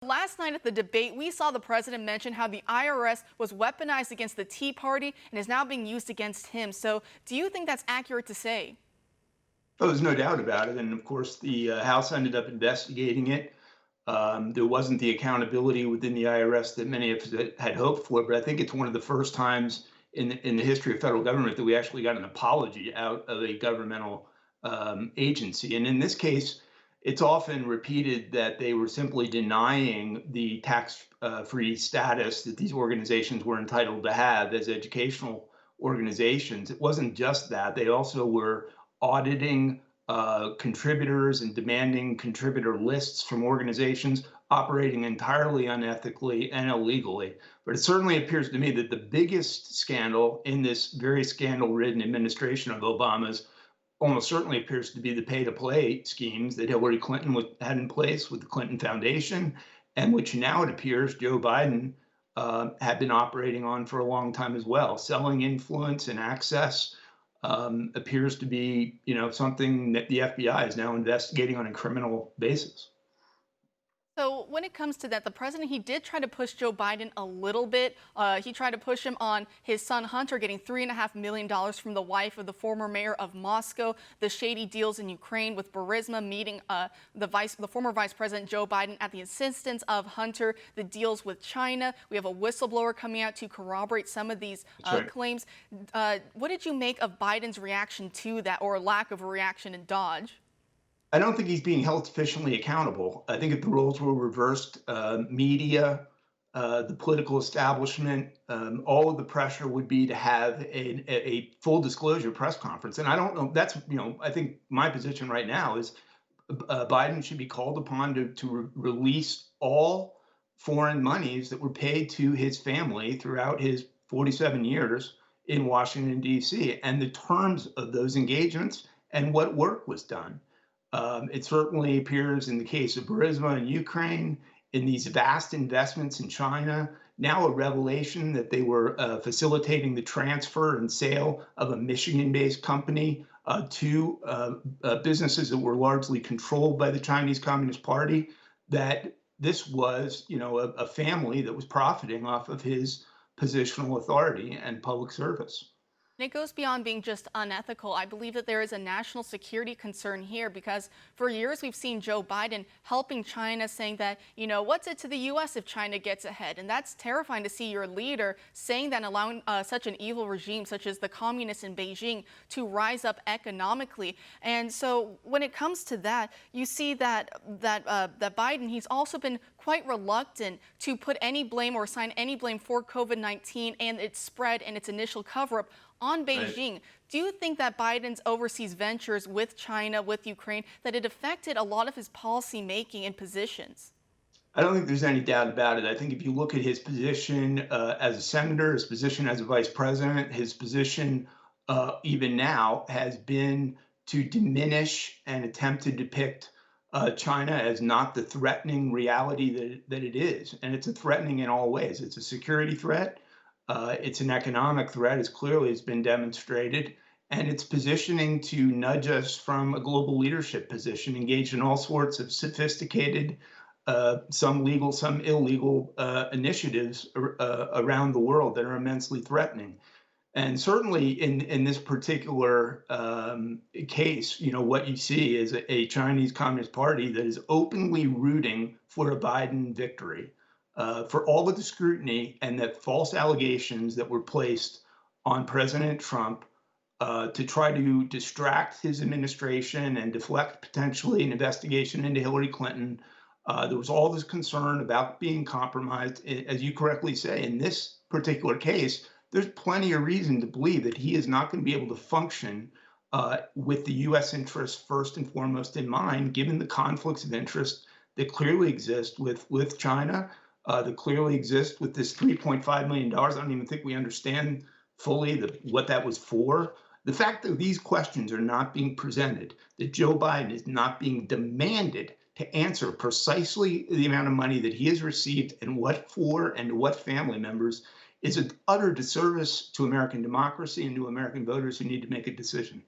Last night at the debate, we saw the president mention how the IRS was weaponized against the Tea Party and is now being used against him. So do you think that's accurate to say? Oh, there's no doubt about it. And of course, the House ended up investigating it. There wasn't the accountability within the IRS that many of us had hoped for, but I think it's one of the first times in the history of federal government that we actually got an apology out of a governmental agency. And in this case, it's often repeated that they were simply denying the tax-free status that these organizations were entitled to have as educational organizations. It wasn't just that; they also were auditing contributors and demanding contributor lists from organizations operating entirely unethically and illegally. But it certainly appears to me that the biggest scandal in this very scandal-ridden administration of Obama's almost certainly appears to be the pay-to-play schemes that Hillary Clinton had in place with the Clinton Foundation, and which now it appears Joe Biden had been operating on for a long time as well. Selling influence and access appears to be, something that the FBI is now investigating on a criminal basis. So when it comes to that, the president, he did try to push Joe Biden a little bit. He tried to push him on his son Hunter getting $3.5 million from the wife of the former mayor of Moscow, the shady deals in Ukraine with Burisma meeting the former Vice President Joe Biden at the insistence of Hunter, the deals with China. We have a whistleblower coming out to corroborate some of these claims. What did you make of Biden's reaction to that, or lack of a reaction in Dodge? I don't think he's being held sufficiently accountable. I think if the roles were reversed, media, the political establishment, all of the pressure would be to have a full disclosure press conference. And I don't know, that's, I think my position right now is Biden should be called upon to release all foreign monies that were paid to his family throughout his 47 years in Washington, D.C., and the terms of those engagements and what work was done. It certainly appears in the case of Burisma in Ukraine, in these vast investments in China, now a revelation that they were facilitating the transfer and sale of a Michigan-based company to businesses that were largely controlled by the Chinese Communist Party, that this was, a family that was profiting off of his positional authority and public service. And it goes beyond being just unethical. I believe that there is a national security concern here because for years we've seen Joe Biden helping China, saying that, what's it to the U.S. if China gets ahead? And that's terrifying to see your leader saying that and allowing such an evil regime such as the communists in Beijing to rise up economically. And so when it comes to that, you see that Biden, he's also been quite reluctant to put any blame or assign any blame for COVID-19 and its spread and its initial cover-up on Beijing. Right. Do you think that Biden's overseas ventures with China, with Ukraine, that it affected a lot of his policy making and positions? I don't think there's any doubt about it. I think if you look at his position as a senator, his position as a vice president, his position even now has been to diminish and attempt to depict China as not the threatening reality that it is. And it's a threatening in all ways. It's a security threat. It's an economic threat, as clearly has been demonstrated, and it's positioning to nudge us from a global leadership position, engaged in all sorts of sophisticated, some legal, some illegal initiatives around the world that are immensely threatening. And certainly in this particular case, what you see is a Chinese Communist Party that is openly rooting for a Biden victory. For all of the scrutiny and the false allegations that were placed on President Trump to try to distract his administration and deflect potentially an investigation into Hillary Clinton. There was all this concern about being compromised. As you correctly say, in this particular case, there's plenty of reason to believe that he is not going to be able to function with the U.S. interests first and foremost in mind, given the conflicts of interest that clearly exist with China, that clearly exist with this $3.5 million. I don't even think we understand fully what that was for. The fact that these questions are not being presented, that Joe Biden is not being demanded to answer precisely the amount of money that he has received and what for and to what family members, is an utter disservice to American democracy and to American voters who need to make a decision.